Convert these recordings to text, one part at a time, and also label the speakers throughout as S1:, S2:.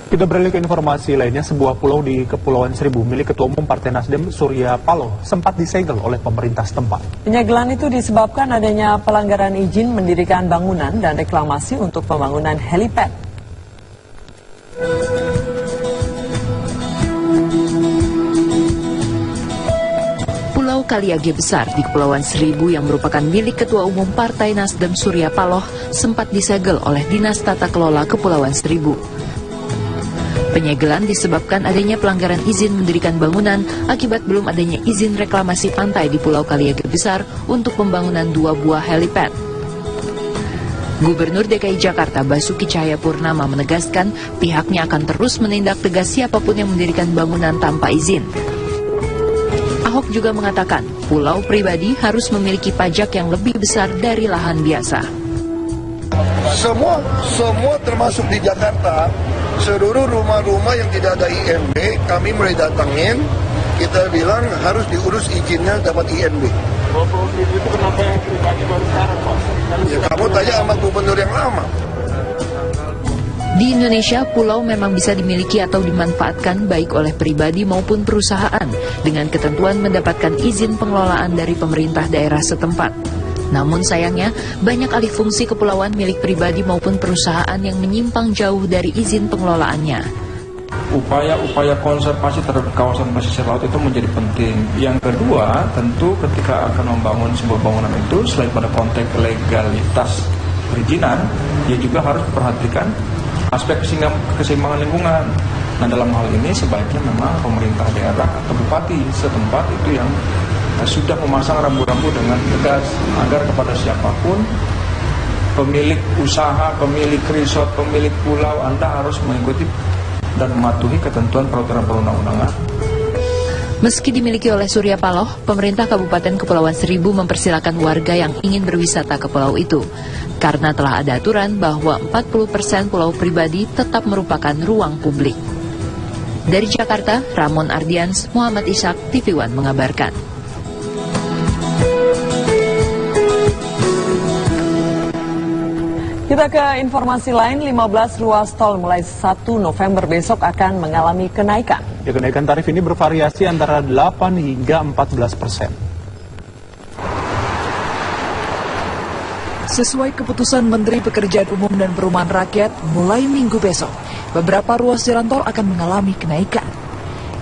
S1: Kita beralih ke informasi lainnya, sebuah pulau di Kepulauan Seribu milik Ketua Umum Partai Nasdem Surya Paloh sempat disegel oleh pemerintah setempat.
S2: Penyegelan itu disebabkan adanya pelanggaran izin mendirikan bangunan dan reklamasi untuk pembangunan helipad.
S3: Pulau Kaliage Besar di Kepulauan Seribu yang merupakan milik Ketua Umum Partai Nasdem Surya Paloh sempat disegel oleh Dinas Tata Kelola Kepulauan Seribu. Penyegelan disebabkan adanya pelanggaran izin mendirikan bangunan akibat belum adanya izin reklamasi pantai di Pulau Kaliage Besar untuk pembangunan 2 buah helipad. Gubernur DKI Jakarta Basuki Cahayapurnama menegaskan pihaknya akan terus menindak tegas siapapun yang mendirikan bangunan tanpa izin. Ahok juga mengatakan pulau pribadi harus memiliki pajak yang lebih besar dari lahan biasa.
S4: Semua termasuk di Jakarta, seluruh rumah-rumah yang tidak ada INB, kami mulai datangin, kita bilang harus diurus izinnya dapat INB.
S5: Itu kenapa yang pribadi baru sekarang, Pak?
S4: Ya kamu tanya sama gubernur yang lama.
S3: Di Indonesia, pulau memang bisa dimiliki atau dimanfaatkan baik oleh pribadi maupun perusahaan dengan ketentuan mendapatkan izin pengelolaan dari pemerintah daerah setempat. Namun sayangnya, banyak alih fungsi kepulauan milik pribadi maupun perusahaan yang menyimpang jauh dari izin pengelolaannya.
S5: Upaya-upaya konservasi terhadap kawasan pesisir laut itu menjadi penting. Yang kedua, tentu ketika akan membangun sebuah bangunan itu, selain pada konteks legalitas perizinan, dia juga harus memperhatikan aspek keseimbangan lingkungan. Nah, dalam hal ini sebaiknya memang pemerintah daerah atau bupati setempat itu yang sudah memasang rambu-rambu dengan tegas agar kepada siapapun pemilik usaha, pemilik resort, pemilik pulau, Anda harus mengikuti dan mematuhi ketentuan peraturan perundang-undangan.
S3: Meski dimiliki oleh Surya Paloh, pemerintah Kabupaten Kepulauan Seribu mempersilakan warga yang ingin berwisata ke pulau itu. Karena telah ada aturan bahwa 40% pulau pribadi tetap merupakan ruang publik. Dari Jakarta, Ramon Ardians, Muhammad Ishak, TV One mengabarkan.
S2: Kita ke informasi lain, 15 ruas tol mulai 1 November besok akan mengalami kenaikan.
S1: Ya, kenaikan tarif ini bervariasi antara 8 hingga 14%.
S6: Sesuai keputusan Menteri Pekerjaan Umum dan Perumahan Rakyat, mulai minggu besok, beberapa ruas jalan tol akan mengalami kenaikan.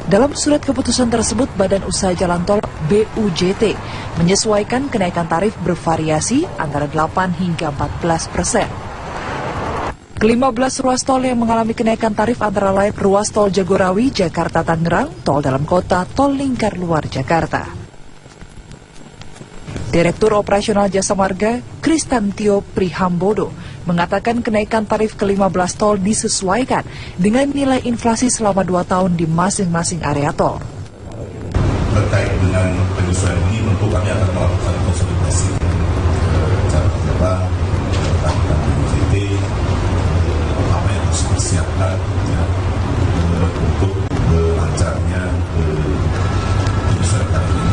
S6: Dalam surat keputusan tersebut, Badan Usaha Jalan Tol BUJT menyesuaikan kenaikan tarif bervariasi antara 8 hingga 14%. Ke-15 ruas tol yang mengalami kenaikan tarif antara lain ruas tol Jagorawi, Jakarta Tangerang, tol dalam kota, tol lingkar luar Jakarta. Direktur Operasional Jasa Marga, Kristantio Prihambodo, mengatakan kenaikan tarif ke-15 tol disesuaikan dengan nilai inflasi selama 2 tahun di masing-masing area tol.
S7: Terkait dengan penyesuaian ini, tentu kami akan melakukan konsolidasi cara kerja dengan BUJT, apa yang harus dipersiapkan untuk lancarnya penyesuaian tarif ini.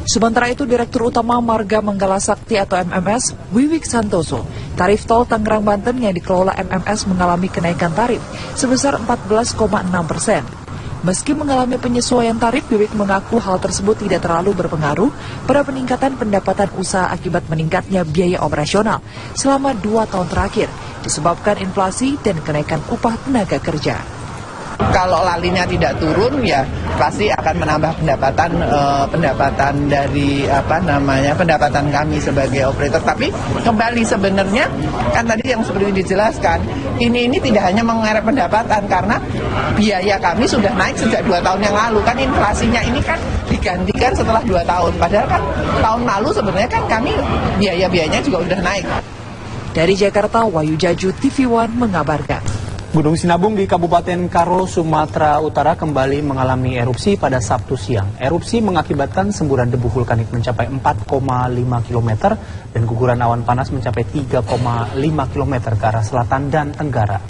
S6: Sementara itu, Direktur Utama Marga Manggala Sakti atau MMS, Wiwik Santoso, tarif tol Tangerang Banten yang dikelola MMS mengalami kenaikan tarif sebesar 14,6%. Meski mengalami penyesuaian tarif, Wiwik mengaku hal tersebut tidak terlalu berpengaruh pada peningkatan pendapatan usaha akibat meningkatnya biaya operasional selama 2 tahun terakhir, disebabkan inflasi dan kenaikan upah tenaga kerja.
S8: Kalau lalinya tidak turun, ya pasti akan menambah pendapatan dari pendapatan kami sebagai operator. Tapi kembali sebenarnya kan tadi yang seperti dijelaskan, ini tidak hanya mengerek pendapatan karena biaya kami sudah naik sejak 2 tahun yang lalu. Kan inflasinya ini kan digantikan setelah 2 tahun. Padahal kan tahun lalu sebenarnya kan kami biaya-biayanya juga sudah naik.
S6: Dari Jakarta, Wahyu Jaju, TV One mengabarkan.
S1: Gunung Sinabung di Kabupaten Karo, Sumatera Utara kembali mengalami erupsi pada Sabtu siang. Erupsi mengakibatkan semburan debu vulkanik mencapai 4,5 km dan guguran awan panas mencapai 3,5 km ke arah selatan dan tenggara.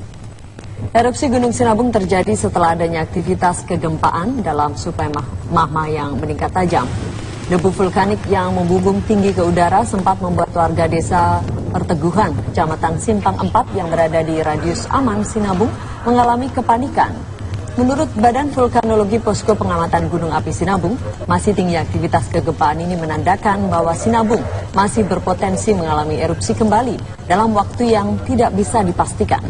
S2: Erupsi Gunung Sinabung terjadi setelah adanya aktivitas kegempaan dalam suplai magma yang meningkat tajam. Debu vulkanik yang membumbung tinggi ke udara sempat membuat warga desa Perteguhan, Kecamatan Simpang 4 yang berada di radius aman Sinabung mengalami kepanikan. Menurut Badan Vulkanologi Posko Pengamatan Gunung Api Sinabung, masih tinggi aktivitas kegempaan ini menandakan bahwa Sinabung masih berpotensi mengalami erupsi kembali dalam waktu yang tidak bisa dipastikan.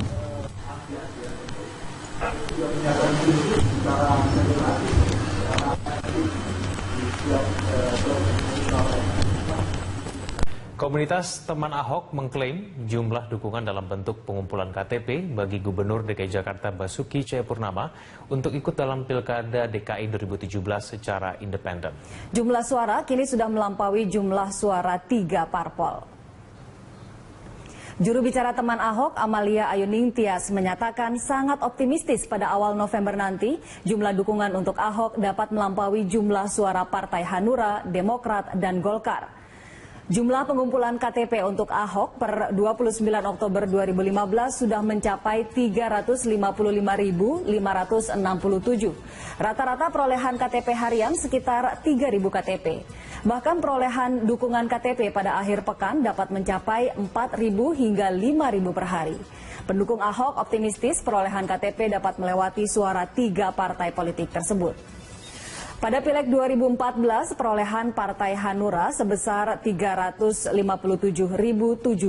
S9: Komunitas Teman Ahok mengklaim jumlah dukungan dalam bentuk pengumpulan KTP bagi Gubernur DKI Jakarta Basuki Cahayapurnama untuk ikut dalam Pilkada DKI 2017 secara independen.
S10: Jumlah suara kini sudah melampaui jumlah suara 3 parpol. Juru bicara Teman Ahok, Amalia Ayuning Tias, menyatakan sangat optimistis pada awal November nanti jumlah dukungan untuk Ahok dapat melampaui jumlah suara Partai Hanura, Demokrat, dan Golkar. Jumlah pengumpulan KTP untuk Ahok per 29 Oktober 2015 sudah mencapai 355.567. Rata-rata perolehan KTP harian sekitar 3.000 KTP. Bahkan perolehan dukungan KTP pada akhir pekan dapat mencapai 4.000 hingga 5.000 per hari. Pendukung Ahok optimistis perolehan KTP dapat melewati suara 3 partai politik tersebut. Pada Pileg 2014, perolehan Partai Hanura sebesar 357.007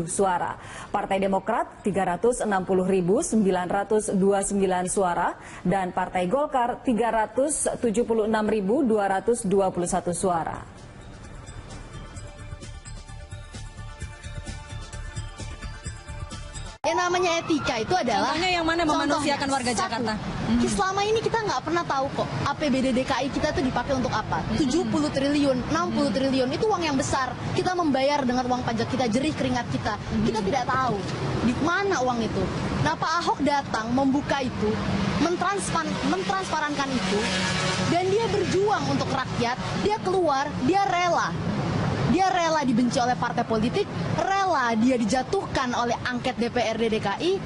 S10: suara. Partai Demokrat 360.929 suara. Dan Partai Golkar 376.221 suara.
S11: Yang namanya etika itu adalah
S12: contohnya yang mana memanusiakan warga Jakarta.
S11: Selama ini kita nggak pernah tahu kok APBD DKI kita tuh dipakai untuk apa. 70 triliun, 60 triliun itu uang yang besar. Kita membayar dengan uang pajak kita, jerih keringat kita. Kita tidak tahu di mana uang itu. Nah, Pak Ahok datang membuka itu, mentransparankan itu, dan dia berjuang untuk rakyat. Dia keluar, dia rela. Dia rela dibenci oleh partai politik, rela dia dijatuhkan oleh angket DPRD DKI.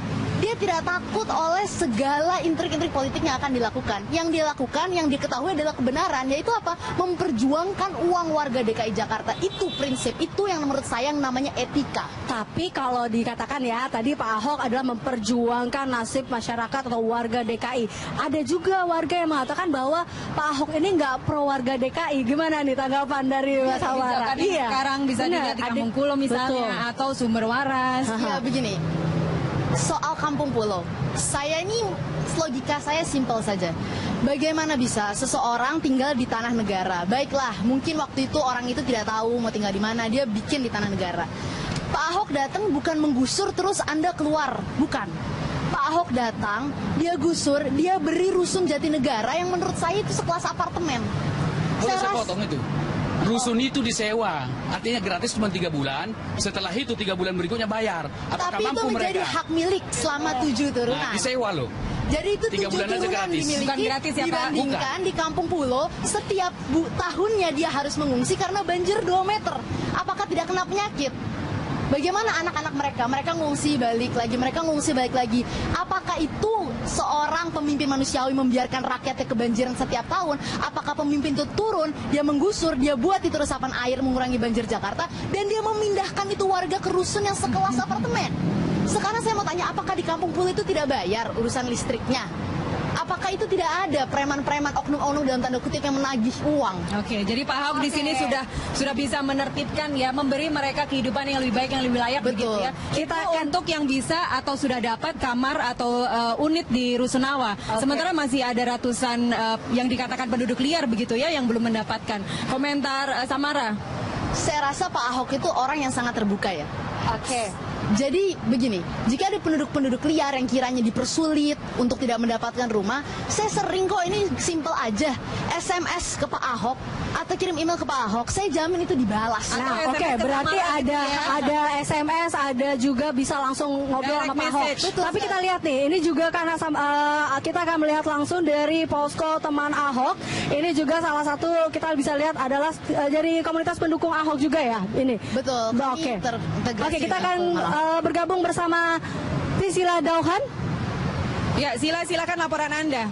S11: Dia tidak takut oleh segala intrik-intrik politik yang akan dilakukan. Yang dia lakukan, yang diketahui adalah kebenaran, yaitu apa? Memperjuangkan uang warga DKI Jakarta. Itu prinsip, itu yang menurut saya yang namanya etika.
S12: Tapi kalau dikatakan ya, tadi Pak Ahok adalah memperjuangkan nasib masyarakat atau warga DKI. Ada juga warga yang mengatakan bahwa Pak Ahok ini nggak pro warga DKI. Gimana nih tanggapan dari Mas Awara?
S13: Iya. Sekarang bisa dilihat di Kampung Pulo misalnya, atau Sumber Waras.
S11: Ya begini. Soal Kampung Pulo, logika saya simpel saja. Bagaimana bisa seseorang tinggal di tanah negara? Baiklah, mungkin waktu itu orang itu tidak tahu mau tinggal di mana, dia bikin di tanah negara. Pak Ahok datang bukan menggusur terus Anda keluar, bukan. Pak Ahok datang, dia gusur, dia beri rusun Jatinegara yang menurut saya itu sekelas apartemen.
S14: Boleh saya potong itu? Rusun itu disewa, artinya gratis cuma 3 bulan, setelah itu 3 bulan berikutnya bayar. Apakah
S11: tapi
S14: mampu
S11: itu menjadi
S14: mereka?
S11: Hak milik selama 7 turunan.
S14: Nah, disewa loh.
S11: Jadi itu
S14: 3 bulan aja gratis.
S11: dimiliki,
S13: bukan gratis ya, Pak?
S11: dibandingkan di Kampung Pulo, setiap tahunnya dia harus mengungsi karena banjir 2 meter. Apakah tidak kena penyakit? Bagaimana anak-anak mereka? Mereka ngungsi balik lagi, mereka ngungsi balik lagi. Apakah itu seorang pemimpin manusiawi membiarkan rakyatnya kebanjiran setiap tahun? Apakah pemimpin itu turun, dia menggusur, dia buat itu resapan air mengurangi banjir Jakarta, dan dia memindahkan itu warga ke rusun yang sekelas apartemen? Sekarang saya mau tanya, apakah di Kampung Pulo itu tidak bayar urusan listriknya? Apakah itu tidak ada preman-preman oknum-oknum dalam tanda kutip yang menagih uang?
S13: Oke, jadi Pak Ahok di sini sudah bisa menertibkan ya, memberi mereka kehidupan yang lebih baik, yang lebih layak.
S11: Betul.
S13: Begitu ya. Kita untuk yang bisa atau sudah dapat kamar atau unit di Rusunawa. Sementara masih ada ratusan yang dikatakan penduduk liar begitu ya yang belum mendapatkan. Komentar Samara.
S11: Saya rasa Pak Ahok itu orang yang sangat terbuka ya. Oke. Jadi begini, jika ada penduduk-penduduk liar yang kiranya dipersulit untuk tidak mendapatkan rumah, saya sering kok, ini simple aja, SMS ke Pak Ahok atau kirim email ke Pak Ahok, saya jamin itu dibalas.
S12: Nah, oke, berarti ada SMS, ada juga bisa langsung ngobrol sama Pak Ahok.
S11: Betul,
S12: tapi kita lihat nih, ini juga karena kita akan melihat langsung dari Posko Teman Ahok. Ini juga salah satu kita bisa lihat adalah dari komunitas pendukung Ahok juga ya, ini.
S11: Betul.
S12: Oke. Oke, kita akan bergabung bersama Sila Dauhan.
S13: Ya, silakan laporan Anda.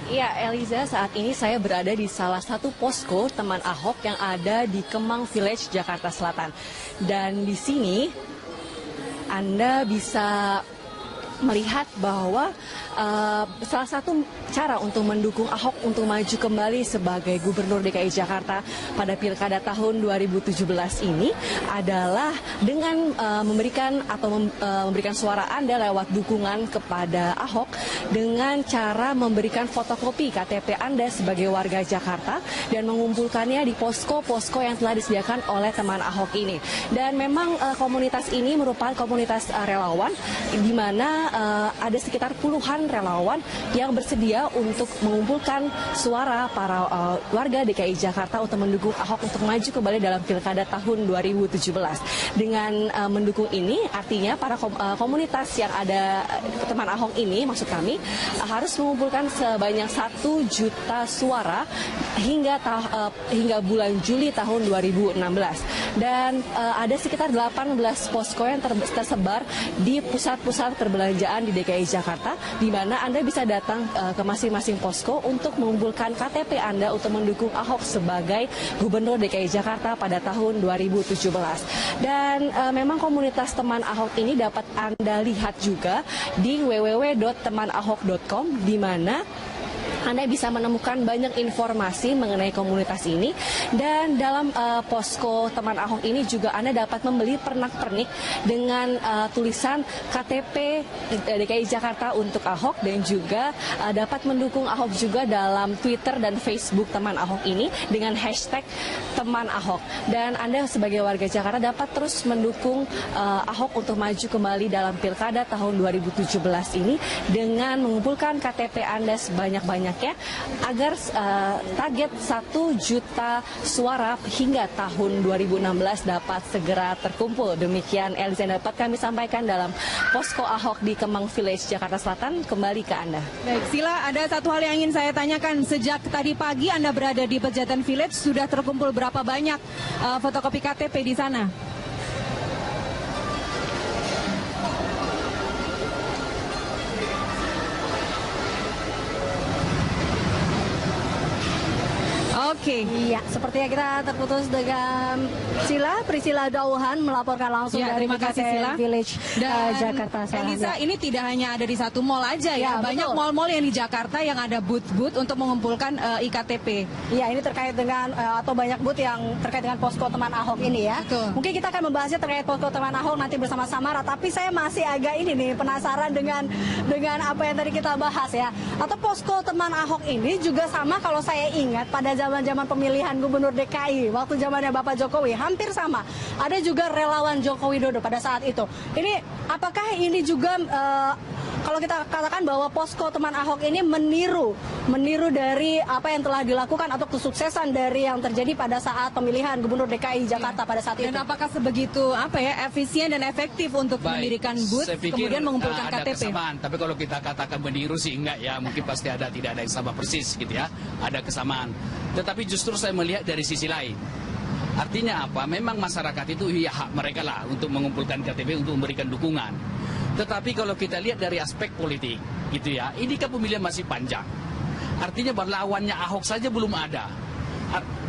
S15: Ya, Eliza, saat ini saya berada di salah satu posko teman Ahok yang ada di Kemang Village, Jakarta Selatan. Dan di sini Anda bisa melihat bahwa salah satu cara untuk mendukung Ahok untuk maju kembali sebagai Gubernur DKI Jakarta pada Pilkada tahun 2017 ini adalah dengan memberikan suara Anda lewat dukungan kepada Ahok dengan cara memberikan fotokopi KTP Anda sebagai warga Jakarta dan mengumpulkannya di posko-posko yang telah disediakan oleh teman Ahok ini. Dan memang komunitas ini merupakan komunitas relawan di mana ada sekitar puluhan relawan yang bersedia untuk mengumpulkan suara para warga DKI Jakarta untuk mendukung Ahok untuk maju kembali dalam Pilkada tahun 2017. Dengan mendukung ini artinya para komunitas yang ada teman Ahok ini, maksud kami, harus mengumpulkan sebanyak 1 juta suara hingga bulan Juli tahun 2016. Dan ada sekitar 18 posko yang tersebar di pusat-pusat perbelanjaan di DKI Jakarta, di mana Anda bisa datang ke masing-masing posko untuk mengumpulkan KTP Anda untuk mendukung Ahok sebagai Gubernur DKI Jakarta pada tahun 2017. Dan memang komunitas teman Ahok ini dapat Anda lihat juga di www.temanahok.com, di mana Anda bisa menemukan banyak informasi mengenai komunitas ini. Dan dalam posko teman Ahok ini juga Anda dapat membeli pernak-pernik dengan tulisan KTP DKI Jakarta untuk Ahok, dan juga dapat mendukung Ahok juga dalam Twitter dan Facebook teman Ahok ini dengan hashtag teman Ahok. Dan Anda sebagai warga Jakarta dapat terus mendukung Ahok untuk maju kembali dalam Pilkada tahun 2017 ini dengan mengumpulkan KTP Anda sebanyak-banyaknya agar target 1 juta suara hingga tahun 2016 dapat segera terkumpul. Demikian Eliza dapat kami sampaikan dalam posko Ahok di Kemang Village, Jakarta Selatan. Kembali ke Anda.
S13: Baik, Sila, ada satu hal yang ingin saya tanyakan. Sejak tadi pagi Anda berada di Pejaten Village, sudah terkumpul berapa banyak fotokopi KTP di sana?
S12: Oke. Iya, sepertinya kita terputus dengan Priscila Dauhan melaporkan langsung dari Pejaten Village Jakarta Selatan.
S13: Elisa, ini tidak hanya ada di satu mall aja ya, banyak mall-mall yang di Jakarta yang ada booth-booth untuk mengumpulkan iktp.
S12: Iya, ini terkait dengan atau banyak booth yang terkait dengan posko teman Ahok ini ya.
S13: Betul.
S12: Mungkin kita akan membahasnya terkait posko teman Ahok nanti bersama Samara, tapi saya masih agak penasaran dengan apa yang tadi kita bahas ya. Atau posko teman Ahok ini juga sama, kalau saya ingat pada zaman pemilihan Gubernur DKI waktu zamannya Bapak Jokowi hampir sama. Ada juga relawan Joko Widodo pada saat itu. Ini apakah ini juga kalau kita katakan bahwa posko teman Ahok ini meniru dari apa yang telah dilakukan atau kesuksesan dari yang terjadi pada saat pemilihan Gubernur DKI Jakarta pada saat itu.
S13: Dan apakah sebegitu efisien dan efektif untuk mendirikan booth kemudian mengumpulkan
S14: ada
S13: KTP?
S14: Kesamaan, tapi kalau kita katakan meniru sih enggak ya, mungkin pasti tidak ada yang sama persis gitu ya. Ada kesamaan. Tetapi justru saya melihat dari sisi lain. Artinya apa? Memang masyarakat itu hak mereka lah untuk mengumpulkan KTP untuk memberikan dukungan. Tetapi kalau kita lihat dari aspek politik gitu ya, ini kan pemilihan masih panjang. Artinya lawannya Ahok saja belum ada.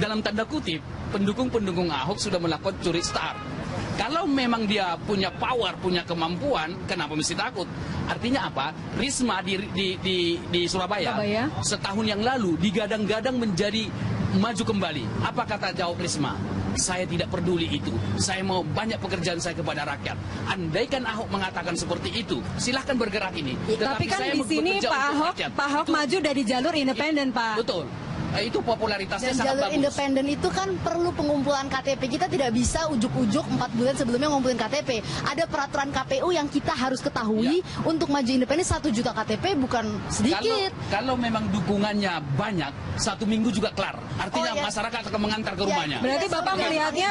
S14: Dalam tanda kutip, pendukung-pendukung Ahok sudah melakukan curi start. Kalau memang dia punya power, punya kemampuan, kenapa mesti takut? Artinya apa? Risma di Surabaya setahun yang lalu digadang-gadang menjadi maju kembali. Apa kata jawab Risma? Saya tidak peduli itu. Saya mau banyak pekerjaan saya kepada rakyat. Andaikan Ahok mengatakan seperti itu, silahkan bergerak ini.
S13: Tapi kan di sini Pak Ahok maju dari jalur independen, Pak.
S14: Betul. Itu popularitasnya
S11: dan
S14: sangat
S11: jalur
S14: bagus.
S11: independen itu kan perlu pengumpulan KTP. Kita tidak bisa ujuk-ujuk 4 bulan sebelumnya ngumpulin KTP. Ada peraturan KPU yang kita harus ketahui untuk maju independen. 1 juta KTP bukan sedikit.
S14: Kalau memang dukungannya banyak, 1 minggu juga kelar. Artinya masyarakat akan mengantar ke rumahnya.
S13: Berarti Bapak melihatnya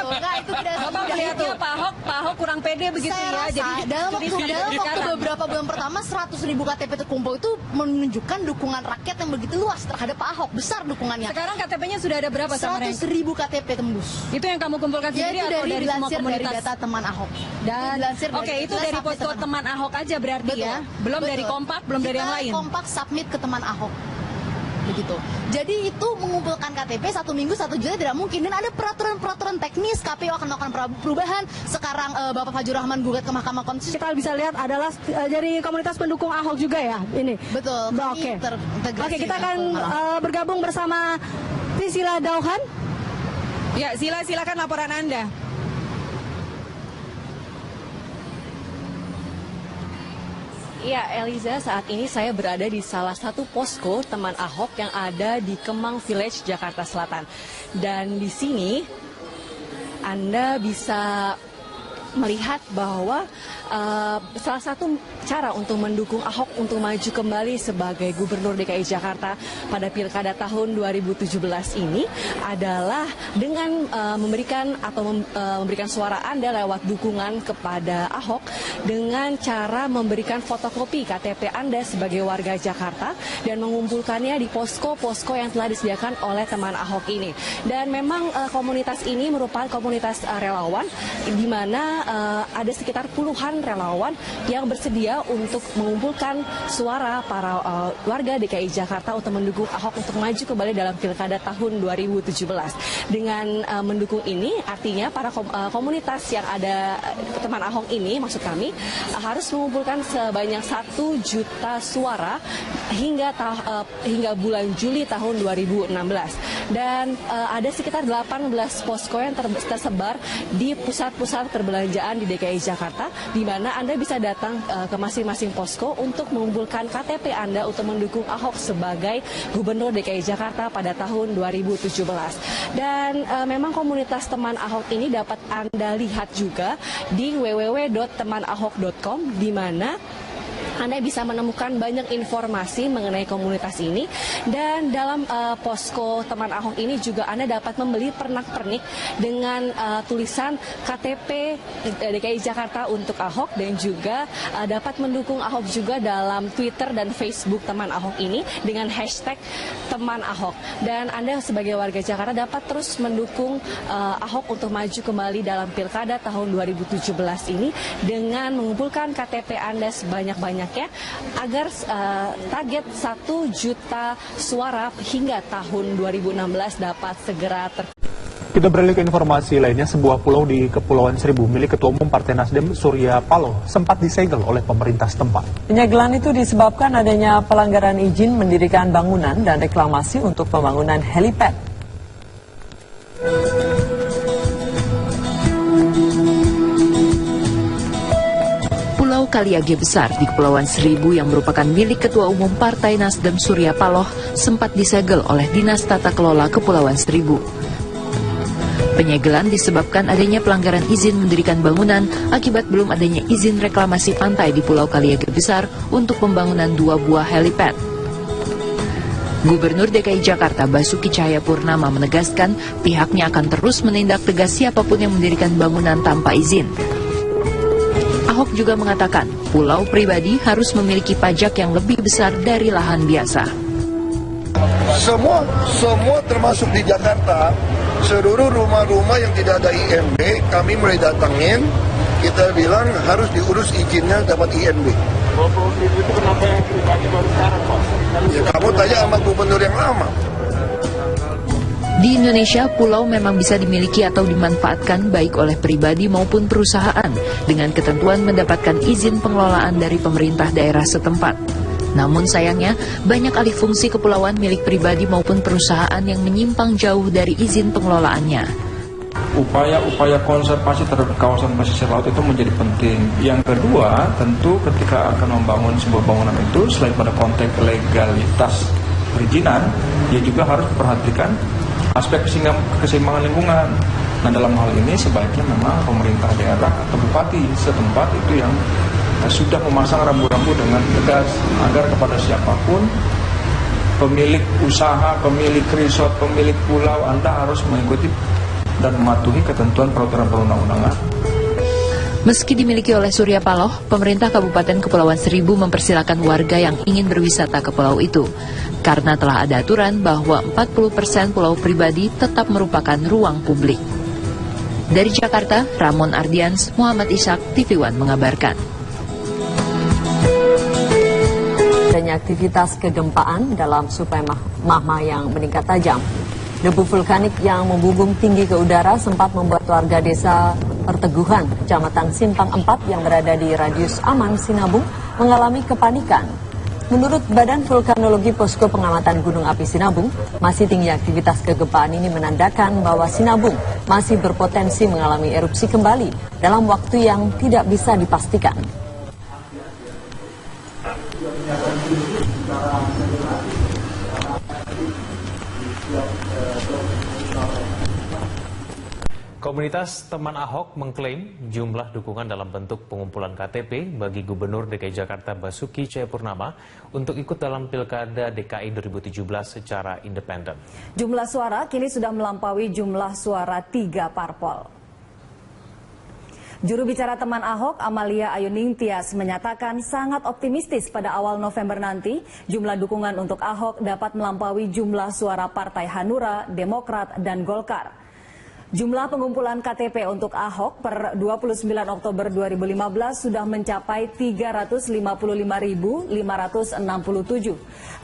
S13: Pak Ahok kurang pede begitu
S11: saya
S13: ya.
S11: Jadi dalam waktu beberapa bulan pertama 100.000 KTP terkumpul itu menunjukkan dukungan rakyat yang begitu luas terhadap Pak Ahok. Besar dukungannya.
S13: Sekarang KTP-nya sudah ada berapa sama
S11: 100.000 KTP tembus.
S13: Itu yang kamu kumpulkan sendiri atau dari semua komunitas?
S11: Dari data teman Ahok.
S13: Dan itu dari posko teman Ahok aja berarti. Betul, ya? Belum dari Kompak, belum dari yang lain?
S11: Kompak submit ke teman Ahok. begitu. Jadi itu mengumpulkan KTP 1 minggu 1 juta tidak mungkin, dan ada peraturan teknis. KPU akan melakukan perubahan. Sekarang Bapak Fajrul Rahman gugat ke Mahkamah Konstitusi.
S12: Kita bisa lihat adalah dari komunitas pendukung Ahok juga ya ini.
S11: Betul.
S12: Oke, kita akan bergabung bersama Priscilla Dauhan.
S13: Ya, silakan laporan Anda.
S15: Ya, Eliza, saat ini saya berada di salah satu posko teman Ahok yang ada di Kemang Village, Jakarta Selatan. Dan di sini Anda bisa melihat bahwa salah satu cara untuk mendukung Ahok untuk maju kembali sebagai Gubernur DKI Jakarta pada Pilkada tahun 2017 ini adalah dengan memberikan suara Anda lewat dukungan kepada Ahok dengan cara memberikan fotokopi KTP Anda sebagai warga Jakarta dan mengumpulkannya di posko-posko yang telah disediakan oleh teman Ahok ini. Dan memang komunitas ini merupakan komunitas relawan di mana ada sekitar puluhan relawan yang bersedia untuk mengumpulkan suara para warga DKI Jakarta untuk mendukung Ahok untuk maju kembali dalam Pilkada tahun 2017. Dengan mendukung ini artinya para komunitas yang ada teman Ahok ini, maksud kami, harus mengumpulkan sebanyak 1 juta suara hingga bulan Juli tahun 2016. Dan ada sekitar 18 posko yang tersebar di pusat-pusat perbelanjaan di DKI Jakarta, di mana Anda bisa datang ke masing-masing posko untuk mengumpulkan KTP Anda untuk mendukung Ahok sebagai Gubernur DKI Jakarta pada tahun 2017. Dan memang komunitas teman Ahok ini dapat Anda lihat juga di www.temanahok.com, di mana Anda bisa menemukan banyak informasi mengenai komunitas ini. Dan dalam posko teman Ahok ini juga Anda dapat membeli pernak-pernik dengan tulisan KTP DKI Jakarta untuk Ahok, dan juga dapat mendukung Ahok juga dalam Twitter dan Facebook teman Ahok ini dengan hashtag teman Ahok. Dan Anda sebagai warga Jakarta dapat terus mendukung Ahok untuk maju kembali dalam Pilkada tahun 2017 ini dengan mengumpulkan KTP Anda sebanyak-banyaknya agar target 1 juta suara hingga tahun 2016 dapat segera
S1: Kita beralih ke informasi lainnya. Sebuah pulau di Kepulauan Seribu milik Ketua Umum Partai Nasdem Surya Paloh sempat disegel oleh pemerintah setempat.
S2: Penyegelan itu disebabkan adanya pelanggaran izin mendirikan bangunan dan reklamasi untuk pembangunan helipad.
S3: Pulau Kaliage Besar di Kepulauan Seribu yang merupakan milik Ketua Umum Partai Nasdem Surya Paloh sempat disegel oleh Dinas Tata Kelola Kepulauan Seribu. Penyegelan disebabkan adanya pelanggaran izin mendirikan bangunan akibat belum adanya izin reklamasi pantai di Pulau Kaliage Besar untuk pembangunan 2 buah helipad. Gubernur DKI Jakarta Basuki Cahayapurnama menegaskan pihaknya akan terus menindak tegas siapapun yang mendirikan bangunan tanpa izin. Ahok juga mengatakan pulau pribadi harus memiliki pajak yang lebih besar dari lahan biasa.
S4: Semua termasuk di Jakarta, seluruh rumah-rumah yang tidak ada IMB kami mulai datangin. Kita bilang harus diurus izinnya dapat IMB.
S16: Itu kenapa yang pribadi baru sekarang, Pak?
S4: Ya, kamu tanya sama gubernur yang lama.
S3: Di Indonesia, pulau memang bisa dimiliki atau dimanfaatkan baik oleh pribadi maupun perusahaan dengan ketentuan mendapatkan izin pengelolaan dari pemerintah daerah setempat. Namun sayangnya, banyak alih fungsi kepulauan milik pribadi maupun perusahaan yang menyimpang jauh dari izin pengelolaannya.
S5: Upaya-upaya konservasi terhadap kawasan pesisir laut itu menjadi penting. Yang kedua, tentu ketika akan membangun sebuah bangunan itu, selain pada konteks legalitas perizinan, dia juga harus perhatikan aspek keseimbangan lingkungan. Nah, dalam hal ini sebaiknya memang pemerintah daerah atau bupati setempat itu yang sudah memasang rambu-rambu dengan tegas agar kepada siapapun pemilik usaha, pemilik resort, pemilik pulau, Anda harus mengikuti dan mematuhi ketentuan peraturan perundang-undangan.
S3: Meski dimiliki oleh Surya Paloh, pemerintah Kabupaten Kepulauan Seribu mempersilakan warga yang ingin berwisata ke pulau itu. Karena telah ada aturan bahwa 40% pulau pribadi tetap merupakan ruang publik. Dari Jakarta, Ramon Ardians, Muhammad Ishak, TV One mengabarkan.
S2: adanya aktivitas kegempaan dalam suplai magma yang meningkat tajam. Debu vulkanik yang membumbung tinggi ke udara sempat membuat warga desa Perteguhan, Kecamatan Simpang 4 yang berada di radius aman Sinabung mengalami kepanikan. Menurut Badan Vulkanologi Posko Pengamatan Gunung Api Sinabung, masih tinggi aktivitas kegempaan ini menandakan bahwa Sinabung masih berpotensi mengalami erupsi kembali dalam waktu yang tidak bisa dipastikan.
S9: Komunitas teman Ahok mengklaim jumlah dukungan dalam bentuk pengumpulan KTP bagi Gubernur DKI Jakarta Basuki Cahayapurnama untuk ikut dalam Pilkada DKI 2017 secara independen.
S10: Jumlah suara kini sudah melampaui jumlah suara 3 parpol. Juru bicara teman Ahok, Amalia Ayuning Tias, menyatakan sangat optimistis pada awal November nanti jumlah dukungan untuk Ahok dapat melampaui jumlah suara Partai Hanura, Demokrat, dan Golkar. Jumlah pengumpulan KTP untuk Ahok per 29 Oktober 2015 sudah mencapai 355.567.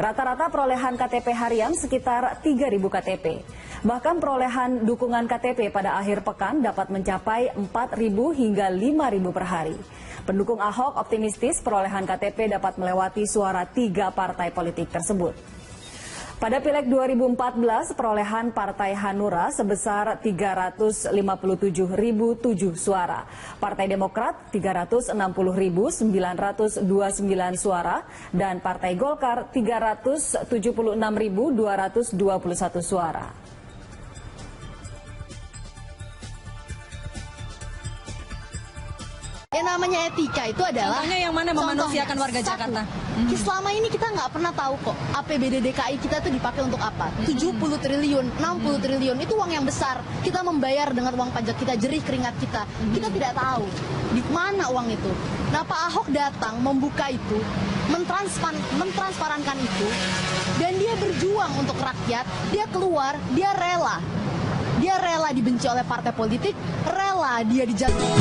S10: Rata-rata perolehan KTP harian sekitar 3.000 KTP. Bahkan perolehan dukungan KTP pada akhir pekan dapat mencapai 4.000 hingga 5.000 per hari. Pendukung Ahok optimistis perolehan KTP dapat melewati suara 3 partai politik tersebut. Pada Pileg 2014, perolehan Partai Hanura sebesar 357.007 suara. Partai Demokrat 360.929 suara. Dan Partai Golkar 376.221 suara.
S11: Yang namanya etika itu adalah
S13: contohnya yang mana memanusiakan warga Jakarta.
S11: Selama ini kita nggak pernah tahu kok APBD DKI kita tuh dipakai untuk apa. 70 triliun, 60 triliun itu uang yang besar. Kita membayar dengan uang pajak kita, jerih keringat kita. Kita tidak tahu di mana uang itu. Nah, Pak Ahok datang membuka itu, mentransparankan itu, dan dia berjuang untuk rakyat. Dia keluar, dia rela. Dia rela dibenci oleh partai politik, rela dia dijatuhkan.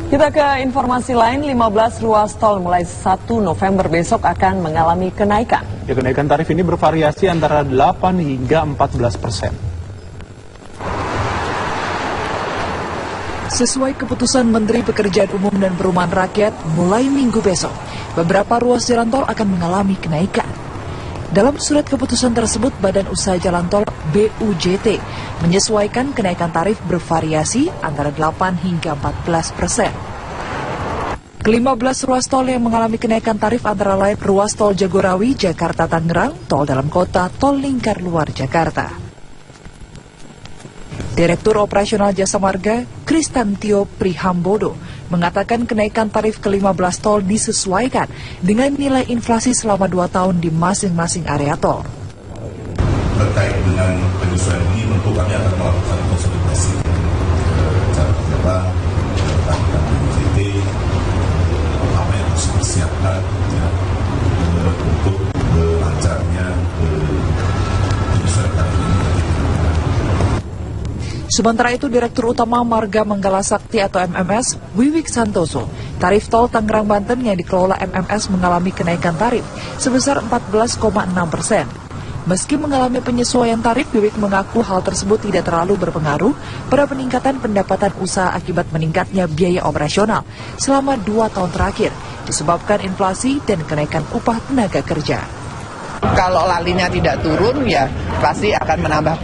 S2: Kita ke informasi lain, 15 ruas tol mulai 1 November besok akan mengalami kenaikan.
S1: Kenaikan tarif ini bervariasi antara 8 hingga 14%.
S6: Sesuai keputusan Menteri Pekerjaan Umum dan Perumahan Rakyat, mulai minggu besok, beberapa ruas jalan tol akan mengalami kenaikan. Dalam surat keputusan tersebut, Badan Usaha Jalan Tol BUJT menyesuaikan kenaikan tarif bervariasi antara 8 hingga 14%. Ke-15 ruas tol yang mengalami kenaikan tarif antara lain ruas tol Jagorawi, Jakarta Tangerang, tol dalam kota, tol lingkar luar Jakarta. Direktur Operasional Jasa Marga, Kristantio Prihambodo, mengatakan kenaikan tarif ke-15 tol disesuaikan dengan nilai inflasi selama 2 tahun di masing-masing area tol.
S7: Terkait dengan penyesuaian ini, tentu kami akan melakukan konsolidasi cara kerja, rekan-rekan BUJT, apa yang harus dipersiapkan untuk lancarnya penyesuaian tarif ini.
S6: Sementara itu, Direktur Utama Marga Manggala Sakti atau MMS, Wiwik Santoso, tarif tol Tangerang Banten yang dikelola MMS mengalami kenaikan tarif sebesar 14,6%. Meski mengalami penyesuaian tarif, Wiwik mengaku hal tersebut tidak terlalu berpengaruh pada peningkatan pendapatan usaha akibat meningkatnya biaya operasional selama 2 tahun terakhir, disebabkan inflasi dan kenaikan upah tenaga kerja.
S8: Kalau lalinya tidak turun, ya pasti akan menambah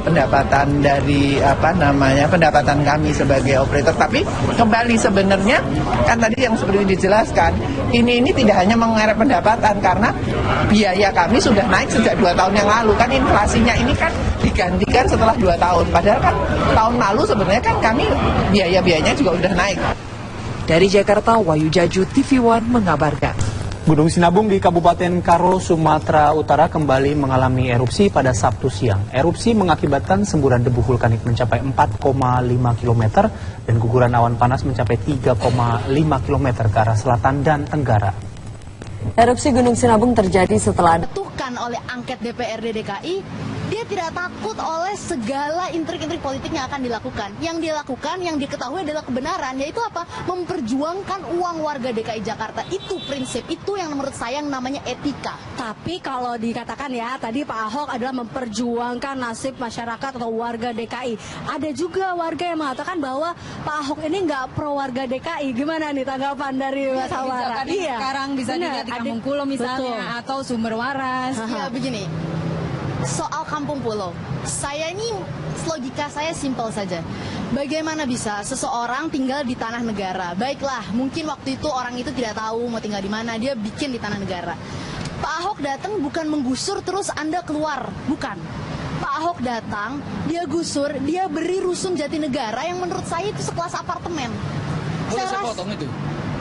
S8: pendapatan dari pendapatan kami sebagai operator. Tapi kembali sebenarnya kan tadi yang seperti dijelaskan, ini tidak hanya mengerek pendapatan karena biaya kami sudah naik sejak 2 tahun yang lalu. Kan inflasinya ini kan digantikan setelah 2 tahun. Padahal kan tahun lalu sebenarnya kan kami biaya-biayanya juga udah naik.
S6: Dari Jakarta, Wahyu Jaju, TV One mengabarkan.
S1: Gunung Sinabung di Kabupaten Karo, Sumatera Utara kembali mengalami erupsi pada Sabtu siang. Erupsi mengakibatkan semburan debu vulkanik mencapai 4,5 km dan guguran awan panas mencapai 3,5 km ke arah selatan dan tenggara.
S2: Erupsi Gunung Sinabung terjadi setelah
S11: ditentukan oleh angket DPRD DKI Dia tidak takut oleh segala intrik-intrik politik yang akan dilakukan. Yang dia lakukan, yang diketahui adalah kebenaran, yaitu apa? Memperjuangkan uang warga DKI Jakarta. Itu prinsip, itu yang menurut saya yang namanya etika.
S12: Tapi kalau dikatakan ya, tadi Pak Ahok adalah memperjuangkan nasib masyarakat atau warga DKI. Ada juga warga yang mengatakan bahwa Pak Ahok ini nggak pro warga DKI. Gimana nih tanggapan dari Mas Hawara?
S13: Iya. Sekarang bisa dilihat di Kampung Pulau misalnya, atau Sumber Waras.
S11: Ya begini, soal Kampung Pulau, saya ini logika saya simpel saja. Bagaimana bisa seseorang tinggal di tanah negara? Baiklah, mungkin waktu itu orang itu tidak tahu mau tinggal di mana, dia bikin di tanah negara. Pak Ahok datang bukan menggusur terus Anda keluar, bukan. Pak Ahok datang, dia gusur, dia beri rusun Jatinegara yang menurut saya itu sekelas apartemen.
S14: Boleh saya potong itu?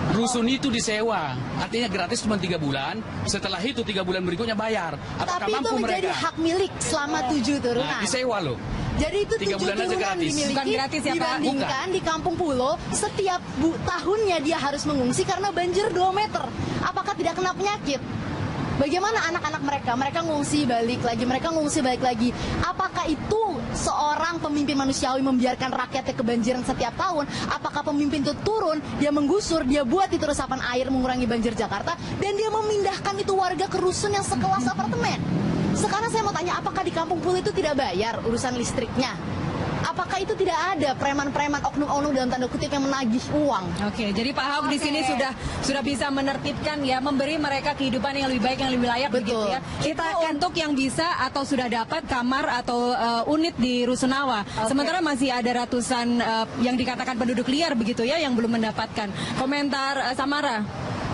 S14: Rusun itu disewa, artinya gratis cuma 3 bulan, setelah itu 3 bulan berikutnya bayar. Apakah
S11: Tapi itu
S14: mampu
S11: menjadi
S14: mereka?
S11: hak milik selama 7 turunan.
S14: Nah, disewa loh.
S11: Jadi itu
S14: 3
S11: 7
S14: bulan aja
S11: turunan
S14: gratis.
S11: dimiliki,
S13: Bukan gratis ya, Pak?
S11: dibandingkan di Kampung Pulau, setiap tahunnya dia harus mengungsi karena banjir 2 meter. Apakah tidak kena penyakit? Bagaimana anak-anak mereka? Mereka ngungsi balik lagi, mereka ngungsi balik lagi. Apakah itu seorang pemimpin manusiawi membiarkan rakyatnya kebanjiran setiap tahun? Apakah pemimpin itu turun, dia menggusur, dia buat itu resapan air mengurangi banjir Jakarta, dan dia memindahkan itu warga ke rusun yang sekelas apartemen? Sekarang saya mau tanya, apakah di Kampung Pulau itu tidak bayar urusan listriknya? Apakah itu tidak ada preman-preman oknum-oknum dalam tanda kutip yang menagih uang?
S13: Oke, jadi Pak Ahok di sini sudah bisa menertibkan ya, memberi mereka kehidupan yang lebih baik, yang lebih layak.
S11: Betul.
S13: Begitu ya. Kita untuk yang bisa atau sudah dapat kamar atau unit di Rusunawa. Sementara masih ada ratusan yang dikatakan penduduk liar begitu ya, yang belum mendapatkan. Komentar Samara.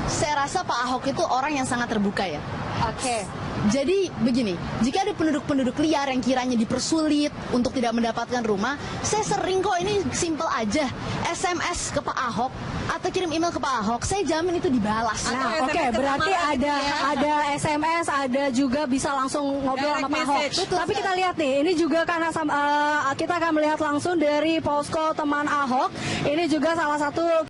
S11: Saya rasa Pak Ahok itu orang yang sangat terbuka ya. Oke. Jadi begini, jika ada penduduk-penduduk liar yang kiranya dipersulit untuk tidak mendapatkan rumah, saya sering kok, ini simple aja, SMS ke Pak Ahok atau kirim email ke Pak Ahok, saya jamin itu dibalas.
S12: Nah, oke, berarti ada SMS, ada juga bisa langsung ngobrol sama Pak Ahok. Tapi kita lihat nih, ini juga karena kita akan melihat langsung dari posko teman Ahok. Ini juga salah satu